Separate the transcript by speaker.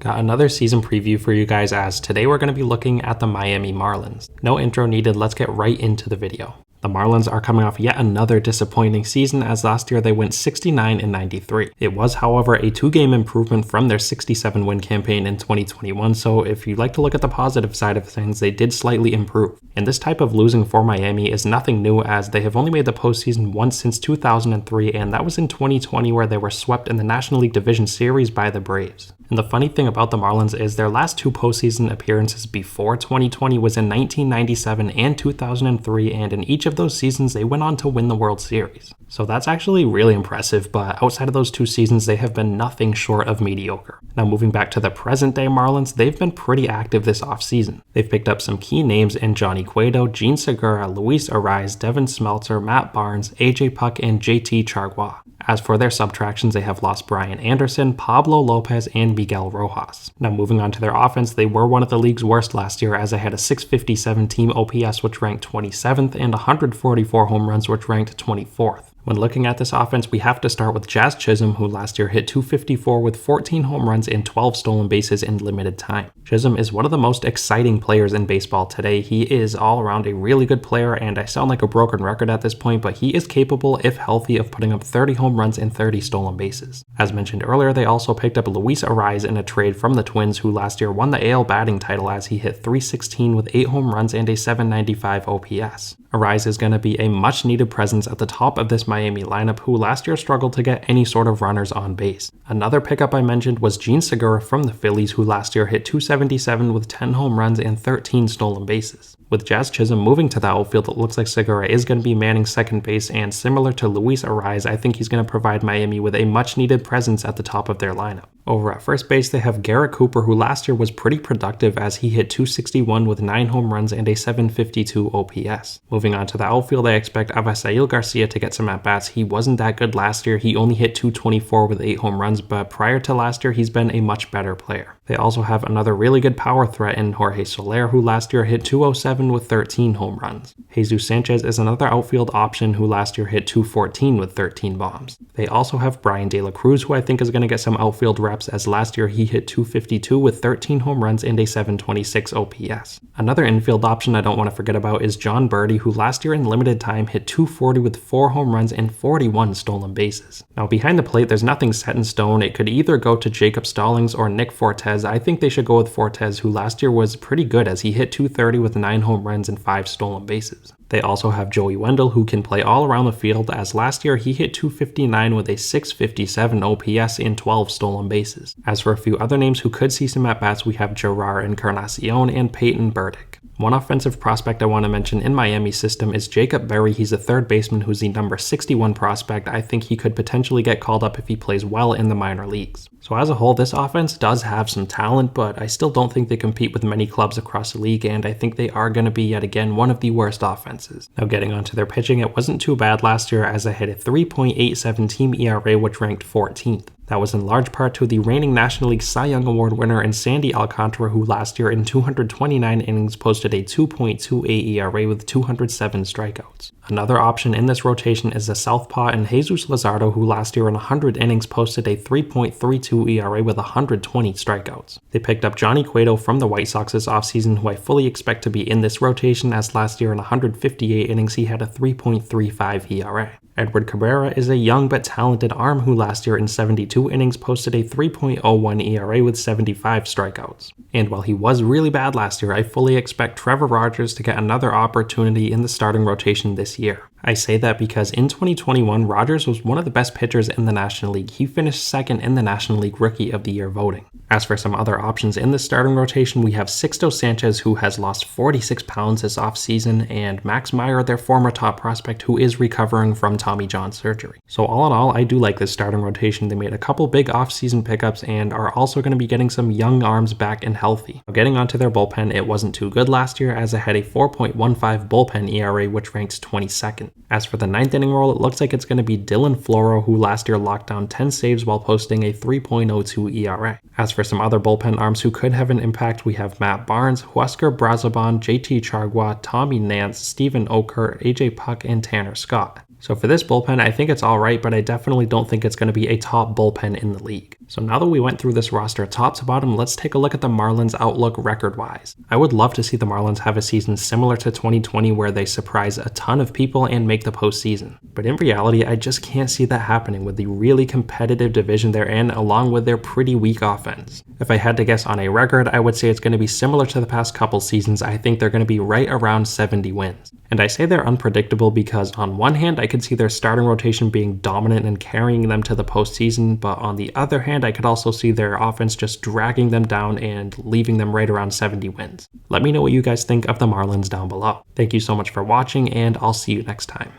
Speaker 1: Got another season preview for you guys, as today we're going to be looking at the Miami Marlins. No intro needed, let's get right into the video. The Marlins are coming off yet another disappointing season, as last year they went 69-93. It was, however, a 2-game improvement from their 67-win campaign in 2021, so if you'd like to look at the positive side of things, they did slightly improve. And this type of losing for Miami is nothing new, as they have only made the postseason once since 2003, and that was in 2020, where they were swept in the National League Division Series by the Braves. And the funny thing about the Marlins is their last 2 postseason appearances before 2020 was in 1997 and 2003, and in each of those seasons they went on to win the World Series. So that's actually really impressive, but outside of those 2 seasons they have been nothing short of mediocre. Now moving back to the present day Marlins, they've been pretty active this offseason. They've picked up some key names in Johnny Cueto, Gene Segura, Luis Arraez, Devin Smeltzer, Matt Barnes, AJ Puck, and JT Chargois. As for their subtractions, they have lost Brian Anderson, Pablo Lopez, and Miguel Rojas. Now moving on to their offense, they were one of the league's worst last year, as they had a .657 team OPS, which ranked 27th, and 144 home runs, which ranked 24th. When looking at this offense, we have to start with Jazz Chisholm, who last year hit .254 with 14 home runs and 12 stolen bases in limited time. Chisholm is one of the most exciting players in baseball today. He is all around a really good player, and I sound like a broken record at this point, but he is capable, if healthy, of putting up 30 home runs and 30 stolen bases. As mentioned earlier, they also picked up Luis Arraez in a trade from the Twins, who last year won the AL batting title, as he hit .316 with 8 home runs and a .795 OPS. Arraez is going to be a much needed presence at the top of this Miami lineup, who last year struggled to get any sort of runners on base. Another pickup I mentioned was Gene Segura from the Phillies, who last year hit .277 with 10 home runs and 13 stolen bases. With Jazz Chisholm moving to the outfield, it looks like Segura is going to be manning second base, and similar to Luis Arraez, I think he's going to provide Miami with a much needed presence at the top of their lineup. Over at first base, they have Garrett Cooper, who last year was pretty productive, as he hit .261 with 9 home runs and a .752 OPS. Moving on to the outfield, I expect Avisail Garcia to get some at-bats. He wasn't that good last year. He only hit .224 with 8 home runs, but prior to last year, he's been a much better player. They also have another really good power threat in Jorge Soler, who last year hit .207 with 13 home runs. Jesus Sanchez is another outfield option, who last year hit .214 with 13 bombs. They also have Brian De La Cruz, who I think is going to get some outfield reps, as last year he hit .252 with 13 home runs and a .726 OPS. Another infield option I don't want to forget about is John Birdie, who last year in limited time hit .240 with 4 home runs and 41 stolen bases. Now behind the plate, there's nothing set in stone. It could either go to Jacob Stallings or Nick Fortes. I think they should go with Fortes, who last year was pretty good, as he hit .230 with 9 home runs and 5 stolen bases. They also have Joey Wendell, who can play all around the field, as last year he hit .259 with a .657 OPS and 12 stolen bases. As for a few other names who could see some at-bats, we have Gerard Encarnacion and Peyton Burdick. One offensive prospect I want to mention in Miami's system is Jacob Berry. He's a third baseman who's the number 61 prospect. I think he could potentially get called up if he plays well in the minor leagues. So as a whole, this offense does have some talent, but I still don't think they compete with many clubs across the league, and I think they are going to be yet again one of the worst offenses. Now getting onto their pitching, it wasn't too bad last year, as they had a 3.87 team ERA, which ranked 14th. That was in large part to the reigning National League Cy Young Award winner in Sandy Alcantara, who last year in 229 innings posted a 2.28 ERA with 207 strikeouts. Another option in this rotation is the southpaw in Jesus Luzardo, who last year in 100 innings posted a 3.32 ERA with 120 strikeouts. They picked up Johnny Cueto from the White Sox this offseason, who I fully expect to be in this rotation, as last year in 158 innings he had a 3.35 ERA. Edward Cabrera is a young but talented arm, who last year in 72 innings posted a 3.01 ERA with 75 strikeouts. And while he was really bad last year, I fully expect Trevor Rogers to get another opportunity in the starting rotation this year. I say that because in 2021, Rogers was one of the best pitchers in the National League. He finished second in the National League Rookie of the Year voting. As for some other options in the starting rotation, we have Sixto Sanchez, who has lost 46 pounds this offseason, and Max Meyer, their former top prospect, who is recovering from Tommy John surgery. So all in all, I do like this starting rotation. They made a couple big offseason pickups and are also going to be getting some young arms back and healthy. Now, getting onto their bullpen, it wasn't too good last year, as it had a 4.15 bullpen ERA, which ranks 22nd. As for the 9th inning role, it looks like it's going to be Dylan Floro, who last year locked down 10 saves while posting a 3.02 ERA. As for some other bullpen arms who could have an impact, we have Matt Barnes, Huascar Brazoban, JT Chargois, Tommy Nance, Stephen Oker, AJ Puck, and Tanner Scott. So for this bullpen, I think it's alright, but I definitely don't think it's going to be a top bullpen in the league. So now that we went through this roster top to bottom, let's take a look at the Marlins' outlook record-wise. I would love to see the Marlins have a season similar to 2020 where they surprise a ton of people and make the postseason. But in reality, I just can't see that happening with the really competitive division they're in, along with their pretty weak offense. If I had to guess on a record, I would say it's going to be similar to the past couple seasons. I think they're going to be right around 70 wins. And I say they're unpredictable because on one hand, I could see their starting rotation being dominant and carrying them to the postseason, but on the other hand, I could also see their offense just dragging them down and leaving them right around 70 wins. Let me know what you guys think of the Marlins down below. Thank you so much for watching, and I'll see you next time.